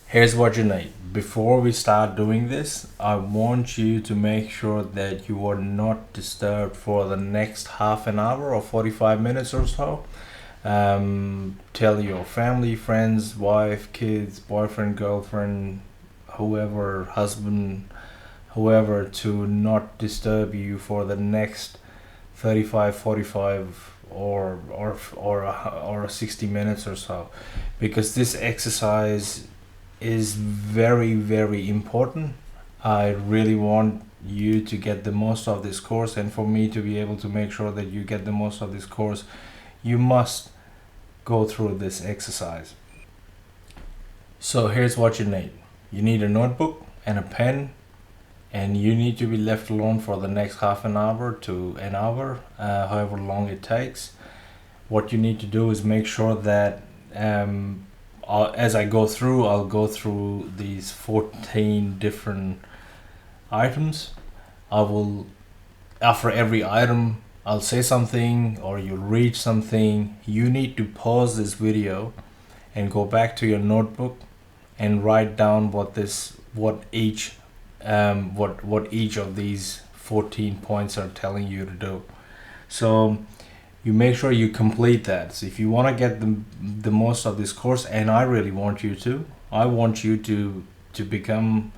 Here's what you need. Before we start doing this, I want you to make sure that you are not disturbed for the next half an hour or 45 minutes or so. Tell your family, friends, wife, kids, boyfriend, girlfriend, whoever, husband, whoever, to not disturb you for the next 35, 45 or 60 minutes or so, because this exercise is very, very important. I really want you to get the most of this course, and for me to be able to make sure that you get the most of this course, you must go through this exercise. So here's what you need. You need a notebook and a pen, and you need to be left alone for the next half an hour to an hour, however long it takes. What you need to do is make sure that as I go through, I'll go through these 14 different items. I will, after every item, I'll say something or you'll read something. You need to pause this video and go back to your notebook and write down what each of these 14 points are telling you to do. So you make sure you complete that. So if you want to get the most of this course, and I really want you to, I want you to become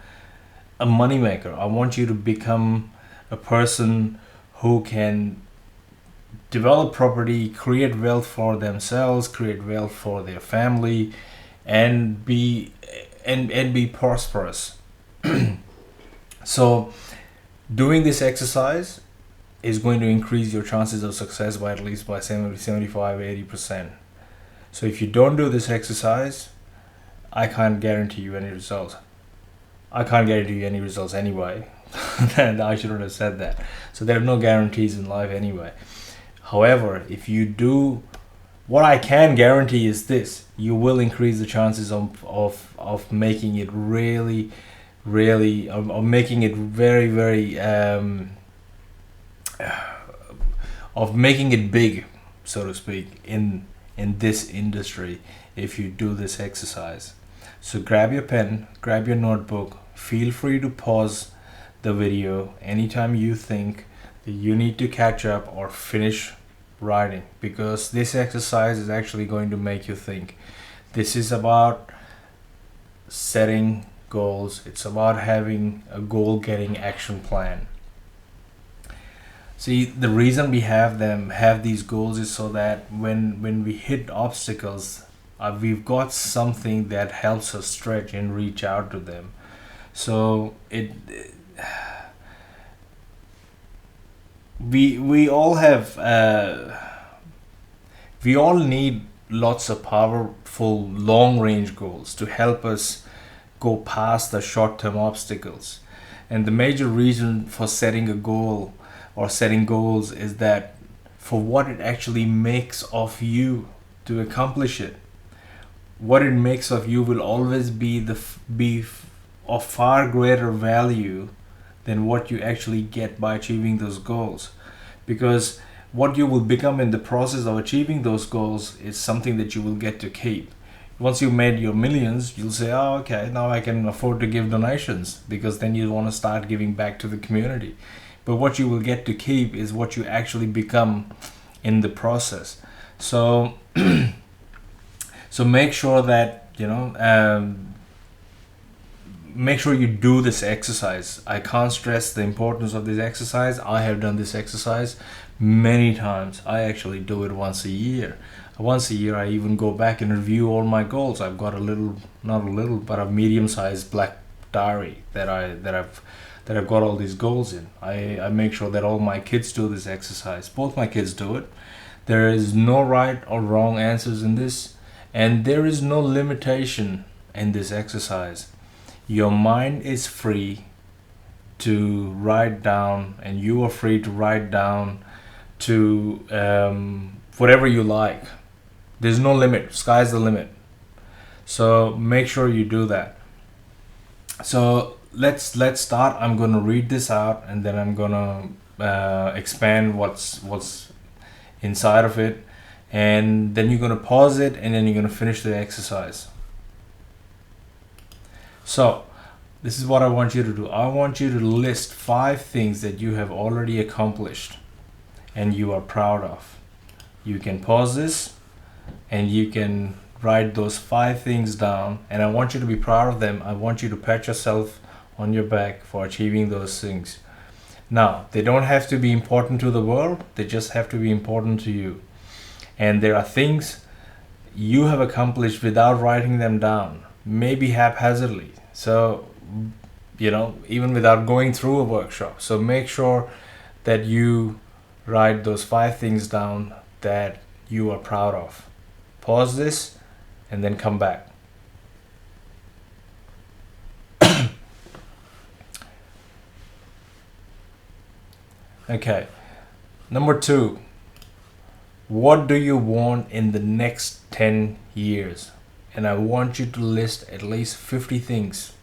a moneymaker. I want you to become a person who can develop property, create wealth for themselves, create wealth for their family, and be prosperous. So doing this exercise is going to increase your chances of success by at least by 70, 75, 80%. So if you don't do this exercise, I can't guarantee you any results. I can't guarantee you any results anyway. And I shouldn't have said that. So there are no guarantees in life anyway. However, if you do, what I can guarantee is this: you will increase the chances of making it of making it very of making it big, so to speak, in this industry if you do this exercise. So grab your pen, grab your notebook, feel free to pause the video anytime you think that you need to catch up or finish writing, because this exercise is actually going to make you think. This is about setting goals. It's about having a goal-getting action plan. See, the reason we have these goals is so that when we hit obstacles, we've got something that helps us stretch and reach out to them. So we all have we all need lots of powerful long range goals to help us go past the short term obstacles. And the major reason for setting a goal or setting goals is that for what it actually makes of you to accomplish it. What it makes of you will always be of far greater value than what you actually get by achieving those goals, because what you will become in the process of achieving those goals is something that you will get to keep. Once you've made your millions, you'll say, oh, okay, now I can afford to give donations, because then you want to start giving back to the community. But what you will get to keep is what you actually become in the process. So so make sure that make sure you do this exercise. I can't stress the importance of this exercise. I have done this exercise many times. I actually do it once a year. Once a year I even go back and review all my goals. I've got not a little, but a medium-sized black diary that I've got all these goals in. I make sure that all my kids do this exercise. Both my kids do it. There is no right or wrong answers in this, and there is no limitation in this exercise. Your mind is free to write down, and you are free to write down to whatever you like. There's no limit. Sky's the limit. So make sure you do that. So let's start. I'm gonna read this out, and then I'm gonna expand what's inside of it, and then you're gonna pause it, and then you're gonna finish the exercise. So this is what I want you to do. I want you to list 5 things that you have already accomplished and you are proud of. You can pause this and you can write those 5 things down, and I want you to be proud of them. I want you to pat yourself on your back for achieving those things. Now, they don't have to be important to the world, they just have to be important to you. And there are things you have accomplished without writing them down, maybe haphazardly. So, even without going through a workshop. So make sure that you write those 5 things down that you are proud of. Pause this and then come back. Okay. Number 2, what do you want in the next 10 years? And I want you to list at least 50 things.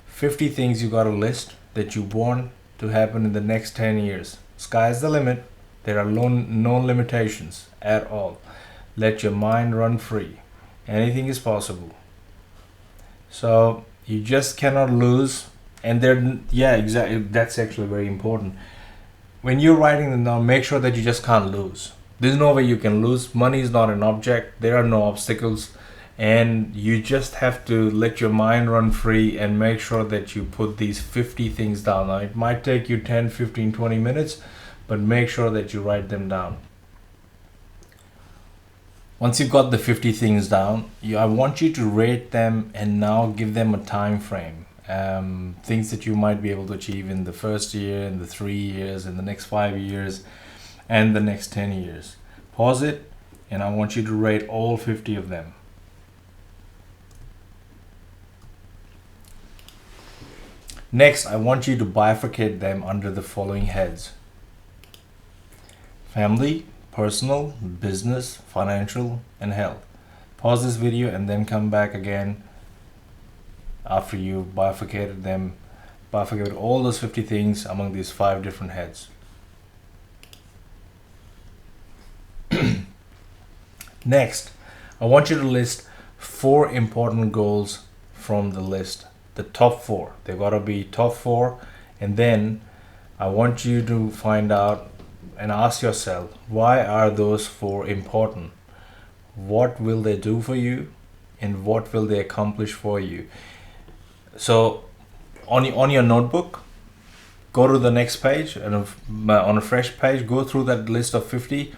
50 things you got to list that you want to happen in the next 10 years. Sky's the limit. There are no limitations at all. Let your mind run free. Anything is possible. So you just cannot lose. And exactly. That's actually very important. When you're writing them down, make sure that you just can't lose. There's no way you can lose. Money is not an object. There are no obstacles. And you just have to let your mind run free and make sure that you put these 50 things down. Now, it might take you 10, 15, 20 minutes, but make sure that you write them down. Once you've got the 50 things down, I want you to rate them and now give them a time frame. Things that you might be able to achieve in the first year, in the 3 years, in the next 5 years, and the next 10 years. Pause it, and I want you to rate all 50 of them. Next, I want you to bifurcate them under the following heads: family, personal, business, financial, and health. Pause this video and then come back again after you bifurcated them. Bifurcate all those 50 things among these 5 different heads. Next, I want you to list 4 important goals from the list. The top 4. They've got to be top 4. And then I want you to find out and ask yourself, why are those 4 important? What will they do for you? And what will they accomplish for you? So on your notebook, go to the next page, and on a fresh page, go through that list of 50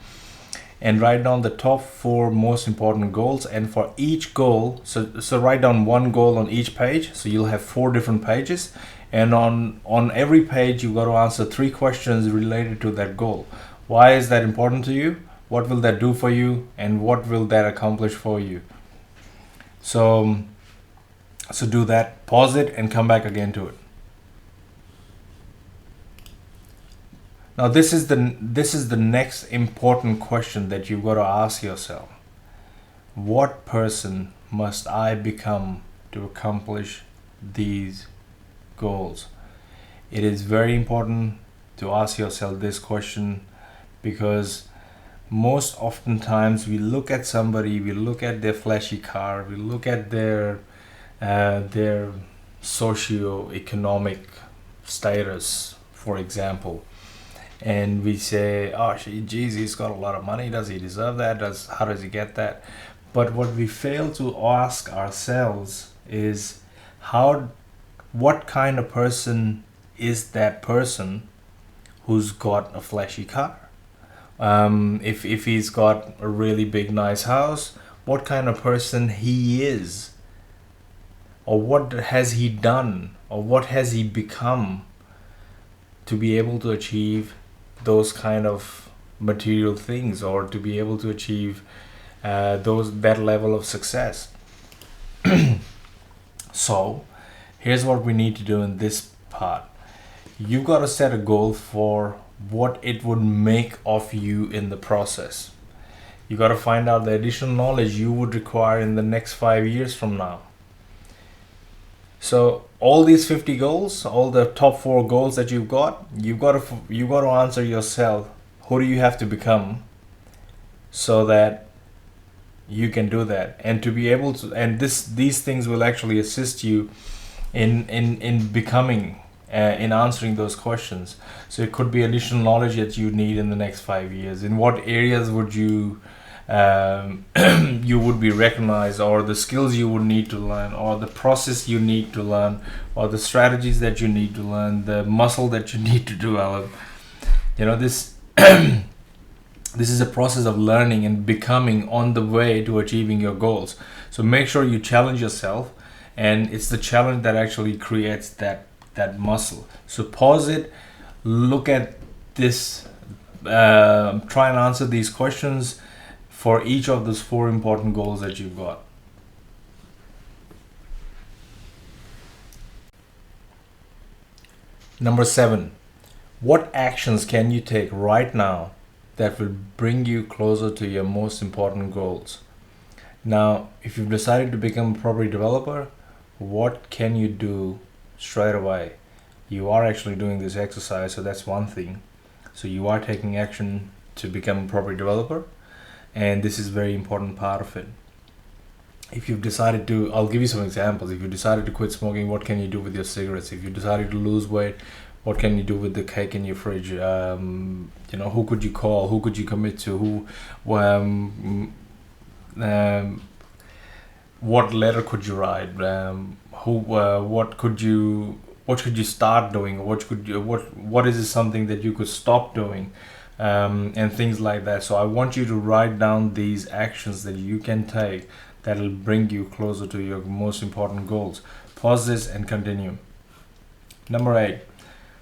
and write down the top 4 most important goals. And for each goal, so write down 1 goal on each page, so you'll have 4 different pages, and on every page you got to answer 3 questions related to that goal. Why is that important to you? What will that do for you? And what will that accomplish for you? So do that, pause it, and come back again to it. Now this is the next important question that you've got to ask yourself. What person must I become to accomplish these goals? It is very important to ask yourself this question, because most oftentimes we look at somebody, we look at their flashy car, we look at their socio-economic status, for example, and we say, oh geez, he's got a lot of money, does he deserve that? How does he get that? But what we fail to ask ourselves is, what kind of person is that person who's got a flashy car? If he's got a really big nice house, what kind of person he is, or what has he done, or what has he become to be able to achieve those kind of material things, or to be able to achieve that level of success. So here's what we need to do in this part. You've got to set a goal for what it would make of you in the process. You got to find out the additional knowledge you would require in the next 5 years from now. So all these 50 goals, all the top 4 goals that you've got to answer yourself, who do you have to become so that you can do that. And to be able to, and these things will actually assist you in becoming in answering those questions. So it could be additional knowledge that you need in the next 5 years. In what areas would you you would be recognized, or the skills you would need to learn, or the process you need to learn, or the strategies that you need to learn, the muscle that you need to develop. This this is a process of learning and becoming on the way to achieving your goals. So make sure you challenge yourself, and it's the challenge that actually creates that muscle. So pause it, look at this, try and answer these questions for each of those 4 important goals that you've got. Number 7, what actions can you take right now that will bring you closer to your most important goals? Now, if you've decided to become a property developer, what can you do straight away? You are actually doing this exercise, so that's one thing. So you are taking action to become a property developer, and this is a very important part of it. If you've decided to, I'll give you some examples. If you decided to quit smoking, what can you do with your cigarettes? If you decided to lose weight, what can you do with the cake in your fridge? Who could you call? Who could you commit to? What letter could you write? What could you start doing? What is something that you could stop doing? And things like that. So I want you to write down these actions that you can take that will bring you closer to your most important goals. Pause this and continue. Number 8,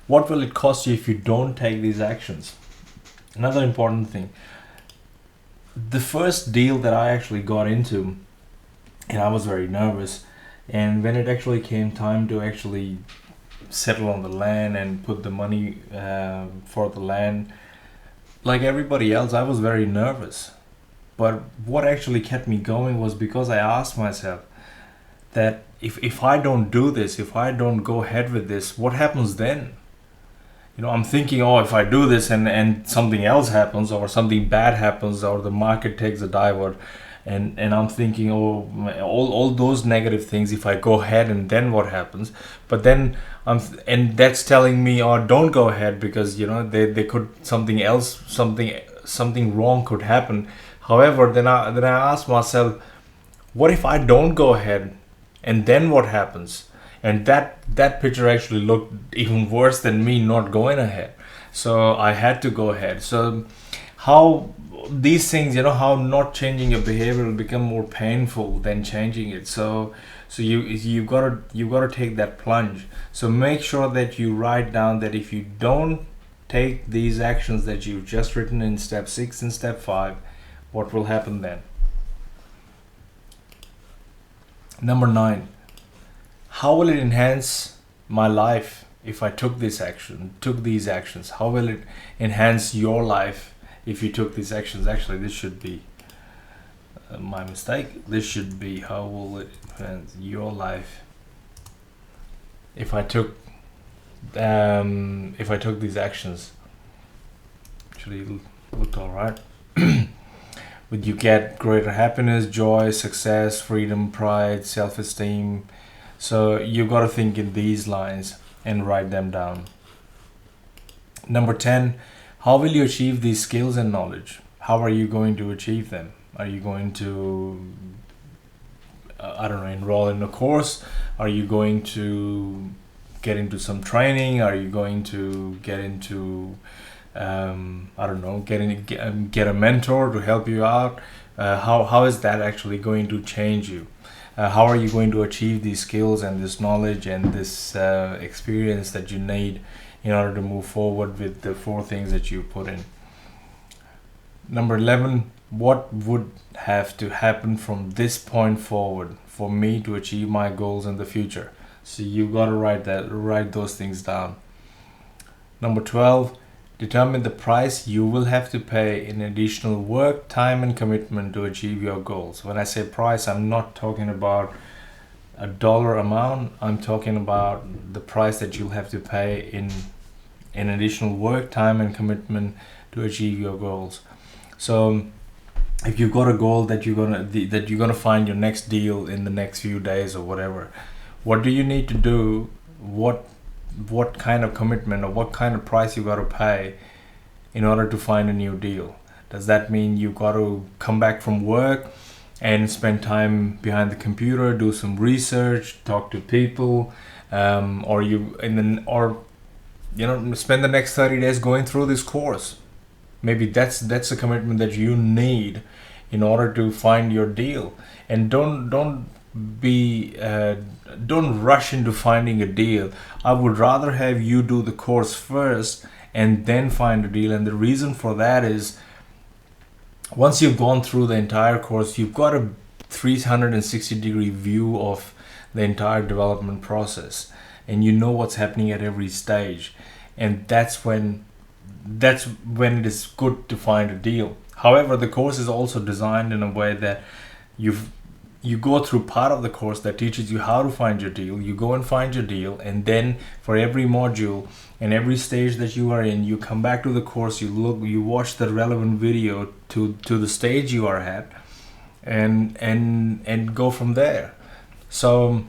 what will it cost you if you don't take these actions? Another important thing. The first deal that I actually got into, and I was very nervous, and when it actually came time to actually settle on the land and put the money for the land, like everybody else, I was very nervous. But what actually kept me going was because I asked myself that if I don't do this, if I don't go ahead with this, what happens then? I'm thinking, if I do this and something else happens, or something bad happens, or the market takes a divert, and I'm thinking, all those negative things, if I go ahead, and then what happens? But then and that's telling me, don't go ahead, because they could, something wrong could happen. However, then I asked myself, what if I don't go ahead, and then what happens? And that picture actually looked even worse than me not going ahead. So I had to go ahead. So how these things, how not changing your behavior will become more painful than changing it. So you gotta take that plunge. So make sure that you write down that if you don't take these actions that you've just written in step 6 and step 5, what will happen then? Number 9, how will it enhance my life if I took these actions? How will it enhance your life if you took these actions? Actually, this should be my mistake. This should be, how will it enhance your life if I took these actions? Actually, it looked all right. Would you get greater happiness, joy, success, freedom, pride, self-esteem? So you got to think in these lines and write them down. Number 10, how will you achieve these skills and knowledge? How are you going to achieve them? Are you going to, enroll in a course? Are you going to get into some training? Are you going to get into, get a mentor to help you out? How is that actually going to change you? How are you going to achieve these skills and this knowledge and this experience that you need in order to move forward with the 4 things that you put in? Number 11, what would have to happen from this point forward for me to achieve my goals in the future? So you've got to write those things down. Number 12, determine the price you will have to pay in additional work, time, and commitment to achieve your goals. When I say price, I'm not talking about a dollar amount. I'm talking about the price that you'll have to pay in additional work, time, and commitment to achieve your goals. So if you've got a goal that you're gonna find your next deal in the next few days or whatever, what do you need to do? What kind of commitment or what kind of price you got to pay in order to find a new deal? Does that mean you got to come back from work and spend time behind the computer, do some research, talk to people, or spend the next 30 days going through this course? Maybe that's a commitment that you need in order to find your deal. And don't rush into finding a deal. I would rather have you do the course first and then find a deal. And the reason for that is, once you've gone through the entire course, you've got a 360-degree view of the entire development process, and you know what's happening at every stage. And that's when it is good to find a deal. However, the course is also designed in a way that you go through part of the course that teaches you how to find your deal. You go and find your deal, and then for every module and every stage that you are in, you come back to the course, you watch the relevant video to the stage you are at, and go from there. So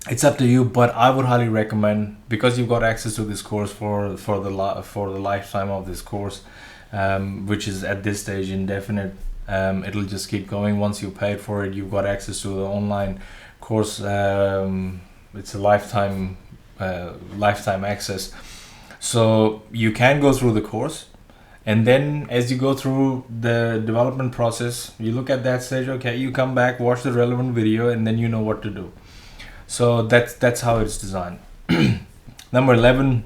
it's up to you, but I would highly recommend, because you've got access to this course for the lifetime of this course, which is at this stage indefinite. It'll just keep going. Once you paid for it, you've got access to the online course. It's a lifetime access, so you can go through the course, and then as you go through the development process, you look at that stage. Okay, you come back, watch the relevant video, and then you know what to do. So that's how it's designed. Number 12.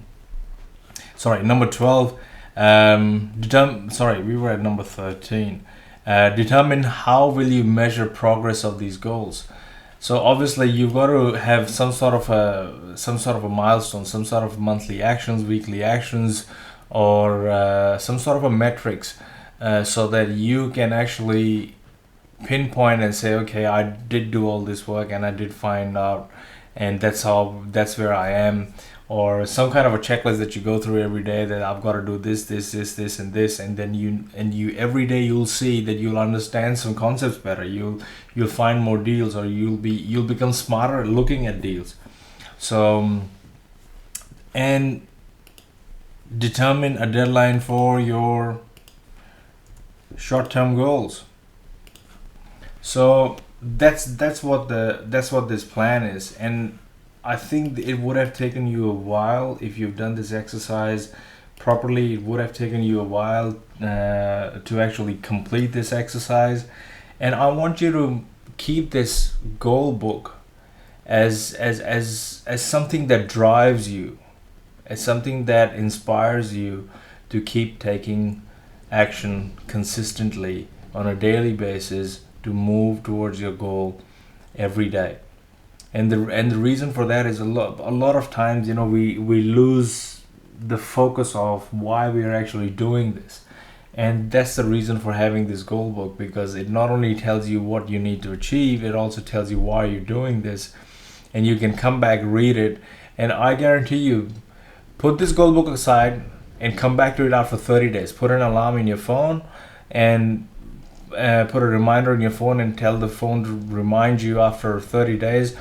We were at number 13. Determine how will you measure progress of these goals. So obviously you've got to have some sort of a milestone, some sort of monthly actions, weekly actions, or some sort of a metrics, so that you can actually pinpoint and say, okay, I did do all this work and I did find out, and that's where I am. Or some kind of a checklist that you go through every day, that I've got to do this, and this, and then you every day you'll see that you'll understand some concepts better. You'll find more deals, or you'll become smarter at looking at deals. So, and determine a deadline for your short-term goals. So that's what this plan is. And I think it would have taken you a while if you've done this exercise properly. It would have taken you a while to actually complete this exercise. And I want you to keep this goal book as something that drives you, as something that inspires you to keep taking action consistently on a daily basis to move towards your goal every day. And the reason for that is a lot of times, we lose the focus of why we are actually doing this. And that's the reason for having this goal book, because it not only tells you what you need to achieve, it also tells you why you're doing this. And you can come back, read it, and I guarantee you, put this goal book aside and come back to it after 30 days. Put an alarm in your phone, and put a reminder in your phone, and tell the phone to remind you after 30 days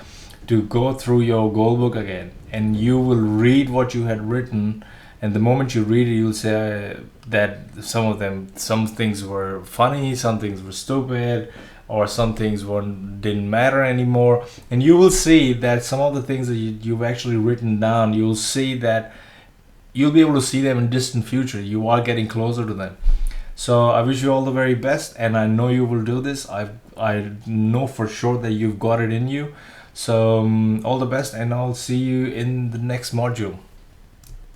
to go through your goal book again. And you will read what you had written, and the moment you read it, you'll say that some things were funny, some things were stupid, or some things didn't matter anymore. And you will see that some of the things that you've actually written down, you'll see that you'll be able to see them in distant future. You are getting closer to them. So I wish you all the very best, and I know you will do this. I know for sure that you've got it in you. So all the best, and I'll see you in the next module.